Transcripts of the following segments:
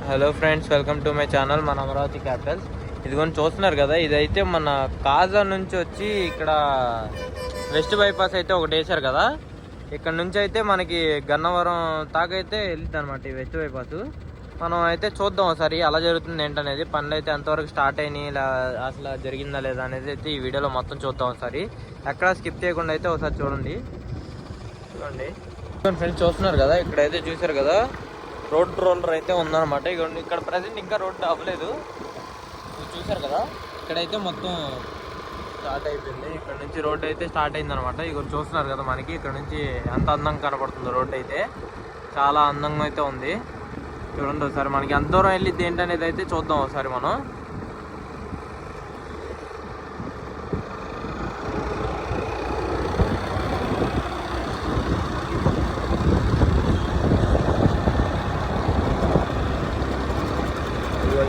Hello friends, welcome to my channel మన Amaravati Capitals. ఇదిగోని చూస్తున్నారు కదా, ఇదైతే మన కాజా నుంచి వచ్చి ఇక్కడ వెస్ట్ బైపాస్ అయితే ఒకటి వేశారు కదా. ఇక్కడ నుంచి అయితే మనకి గన్నవరం తాకైతే వెళ్తుంది అనమాట ఈ వెస్ట్ బైపాస్. మనం అయితే చూద్దాం ఒకసారి అలా జరుగుతుంది ఏంటనేది, పనులు అయితే ఎంతవరకు స్టార్ట్ అయినాయి, ఇలా అసలు జరిగిందా లేదా అనేది అయితే ఈ వీడియోలో మొత్తం చూద్దాం ఒకసారి. ఎక్కడ స్కిప్ చేయకుండా అయితే ఒకసారి చూడండి. ఫ్రెండ్స్ చూస్తున్నారు కదా, ఇక్కడైతే చూసారు కదా రోడ్ రోలర్ అయితే ఉందన్నమాట. ఇక్కడ ప్రజెంట్ ఇంకా రోడ్డు అవ్వలేదు, చూసారు కదా. ఇక్కడైతే మొత్తం స్టార్ట్ అయిపోయింది, ఇక్కడ నుంచి రోడ్డు అయితే స్టార్ట్ అయింది అనమాట. ఇక చూస్తున్నారు కదా, మనకి ఇక్కడ నుంచి ఎంత అందంగా కనపడుతుంది రోడ్డు అయితే, చాలా అందంగా అయితే ఉంది. చూడండి ఒకసారి, మనకి ఎంత దూరం వెళ్ళిద్ది ఏంటనేది అయితే చూద్దాం ఒకసారి మనం.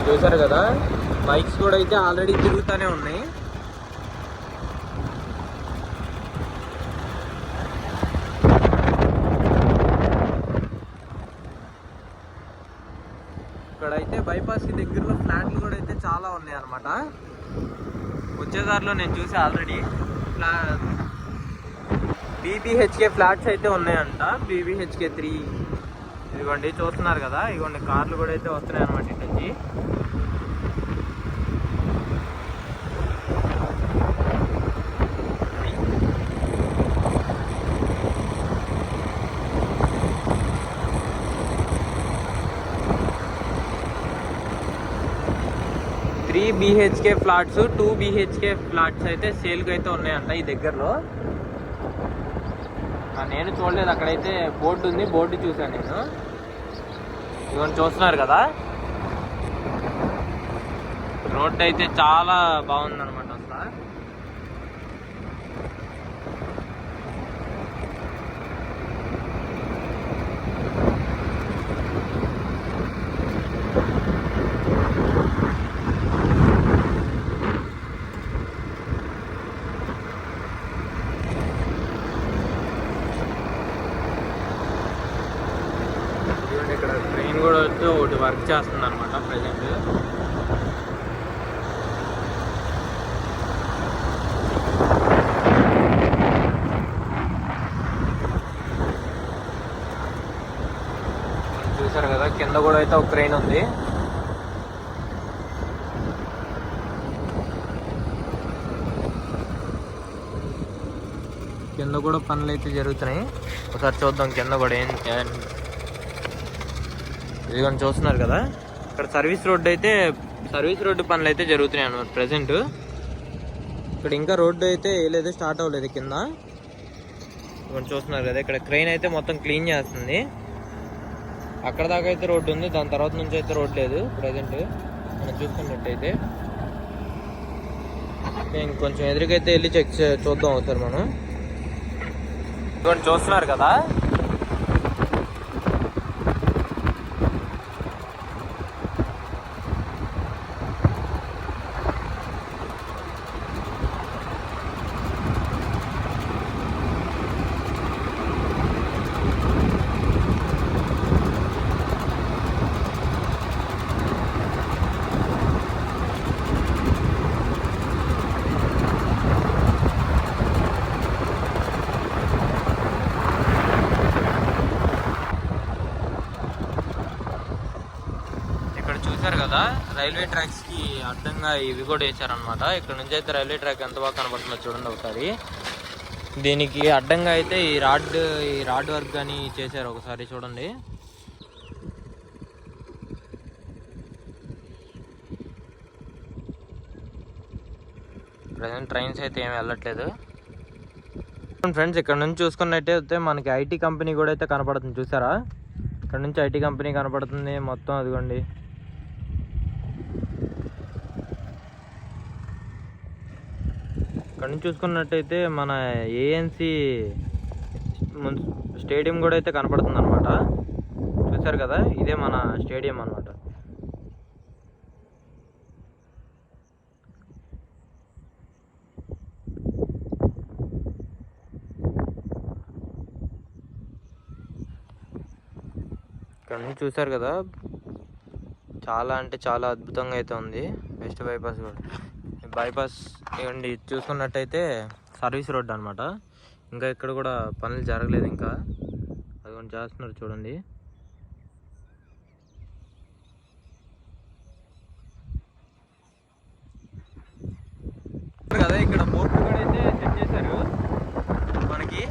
చూసారు కదా, బైక్స్ కూడా అయితే ఆల్రెడీ తిరుగుతూనే ఉన్నాయి. ఇక్కడైతే బైపాస్ దగ్గరలో ఫ్లాట్లు కూడా అయితే చాలా ఉన్నాయి అన్నమాట. వచ్చేదారిలో నేను చూసి ఆల్రెడీ బీబీహెచ్కే ఫ్లాట్స్ అయితే ఉన్నాయంట, బీబీహెచ్కే 3. ఇదిగోండి చూస్తున్నారు కదా, ఇదిగోండి కార్లు కూడా అయితే వస్తున్నాయి అనమాట ఇటు నుంచి. Three BHK flats, 2 BHK flats అయితే సేల్కి అయితే ఉన్నాయంట ఈ దగ్గరలో. నేను చూడలేదు, అక్కడైతే బోర్డు ఉంది, బోర్డు చూసాను నేను. ఇవన్నీ చూస్తున్నారు కదా, రోడ్డు అయితే చాలా బాగుందన్నమాట అసలు. ఇక్కడ ట్రైన్ కూడా వచ్చి ఒకటి వర్క్ చేస్తుంది అనమాట ప్రజెంట్. చూసారు కదా, కింద కూడా అయితే ఒక ట్రైన్ ఉంది. కింద కూడా పనులు అయితే జరుగుతున్నాయి, ఒకసారి చూద్దాం కింద కూడా ఏం. ఇదిగోని చూస్తున్నారు కదా, ఇక్కడ సర్వీస్ రోడ్డు పనులు అయితే జరుగుతున్నాయి అన్నమాట ప్రజెంట్. ఇక్కడ ఇంకా రోడ్డు అయితే వేయలేదు, స్టార్ట్ అవ్వలేదు కింద. ఇదిగోని చూస్తున్నారు కదా, ఇక్కడ క్రెయిన్ అయితే మొత్తం క్లీన్ చేస్తుంది. అక్కడ దాకా అయితే రోడ్డు ఉంది, దాని తర్వాత నుంచి అయితే రోడ్ లేదు ప్రజెంట్ మనం చూసుకున్నట్టయితే. ఇంకొంచెం ఎదురుకైతే వెళ్ళి చెక్ చూద్దాం అవుతారు మనం. ఇదిగోని చూస్తున్నారు కదా, చూసారు కదా, రైల్వే ట్రాక్స్ కి అడ్డంగా ఇవి కూడా వేసారనమాట. ఇక్కడ నుంచి అయితే రైల్వే ట్రాక్ ఎంత బాగా కనబడుతుందో చూడండి ఒకసారి. దీనికి అడ్డంగా అయితే ఈ రాడ్ వర్క్ కానీ చేశారు, ఒకసారి చూడండి. ప్రజెంట్ ట్రైన్స్ అయితే ఏమి వెళ్ళట్లేదు ఫ్రెండ్స్. ఇక్కడ నుంచి చూసుకున్నట్టయితే మనకి ఐటీ కంపెనీ కూడా అయితే కనపడుతుంది, చూసారా. ఇక్కడ నుంచి ఐటీ కంపెనీ కనపడుతుంది మొత్తం. అదిగోండి, ఇక్కడ నుంచి చూసుకున్నట్టయితే మన ANC స్టేడియం కూడా అయితే కనపడుతుంది అనమాట. చూసారు కదా, ఇదే మన స్టేడియం అనమాట. ఇక్కడ నుంచి చూసారు కదా, చాలా అంటే చాలా అద్భుతంగా అయితే ఉంది వెస్ట్ బైపాస్ కూడా. బైపాస్ ఇవ్వండి చూసుకున్నట్టయితే సర్వీస్ రోడ్ అనమాట. ఇంకా ఇక్కడ కూడా పనులు జరగలేదు, ఇంకా అది కొంచెం చేస్తున్నారు చూడండి. కదా ఇక్కడ బోర్డు కూడా అయితే సెట్ చేశారు మనకి.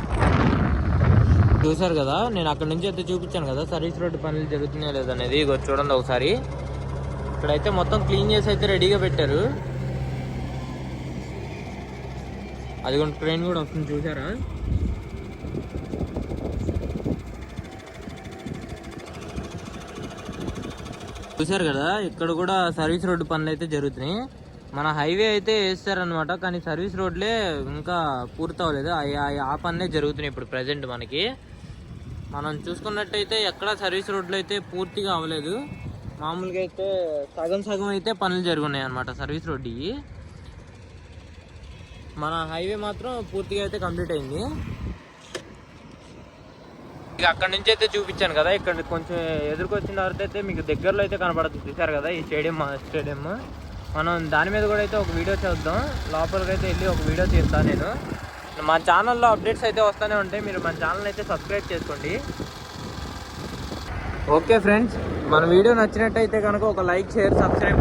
చూసారు కదా, నేను అక్కడ నుంచి అయితే చూపించాను కదా సర్వీస్ రోడ్ పనులు జరుగుతున్నాయో లేదనేది. ఇగో చూడండి ఒకసారి, ఇక్కడైతే మొత్తం క్లీన్ చేసి అయితే రెడీగా పెట్టారు. అది కూడా ట్రైన్ కూడా వస్తుంది చూసారా. చూసారు కదా, ఇక్కడ కూడా సర్వీస్ రోడ్డు పనులు అయితే జరుగుతున్నాయి. మన హైవే అయితే వేస్తారనమాట, కానీ సర్వీస్ రోడ్లే ఇంకా పూర్తి అవ్వలేదు. ఆ పనులే జరుగుతున్నాయి ఇప్పుడు ప్రజెంట్ మనకి. మనం చూసుకున్నట్టయితే ఎక్కడ సర్వీస్ రోడ్లు అయితే పూర్తిగా అవ్వలేదు. మామూలుగా అయితే సగం సగం అయితే పనులు జరుగున్నాయి అనమాట సర్వీస్ రోడ్డు. మన హైవే మాత్రం పూర్తిగా అయితే కంప్లీట్ అయింది. ఇక అక్కడ నుంచి అయితే చూపించాను కదా, ఇక్కడ కొంచెం ఎదురుకొచ్చిన తర్వాత అయితే మీకు దగ్గరలో అయితే కనపడుతుంది. చూసారు కదా ఈ స్టేడియం మనం దాని మీద కూడా అయితే ఒక వీడియో చేద్దాం. లోపలికి అయితే వెళ్ళి ఒక వీడియో తీస్తాను నేను. మా ఛానల్లో అప్డేట్స్ అయితే వస్తూనే ఉంటాయి, మీరు మన ఛానల్ అయితే సబ్స్క్రైబ్ చేసుకోండి. ఓకే ఫ్రెండ్స్, మన వీడియో నచ్చినట్టయితే కనుక ఒక లైక్, షేర్, సబ్స్క్రైబ్